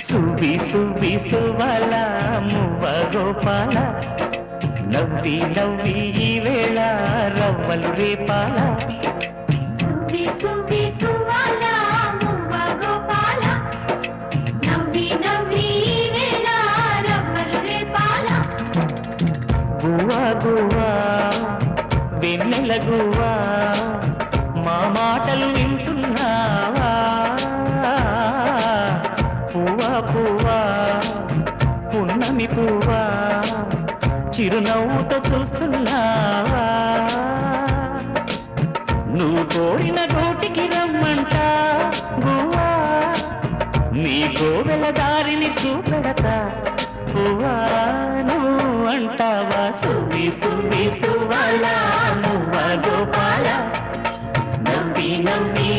సువి సువి సువల మువ్వ గోపాల నవ్వి నవ్వి ఈ వేళ రవ్వలు రేపాల సువి సువి సువల మువ్వ గోపాల నవ్వి నవ్వి ఈ వేళ రవ్వలు రేపాల గువ్వా గువ్వా వెన్నెల గువ్వా మా మాటలు వింటున్నావా పువ్వా పువ్వా పున్నమి పువ్వా చిరునవ్వుతో చూస్తున్నావా నువ్వు కోరిన గోటికి రమ్మంట గువ్వా నీ కోవెల దారిని చూపెడతా పువ్వా నువ్వు అంటావా సువి సువి సువల మువ్వ గోపాల నవ్వి నవ్వి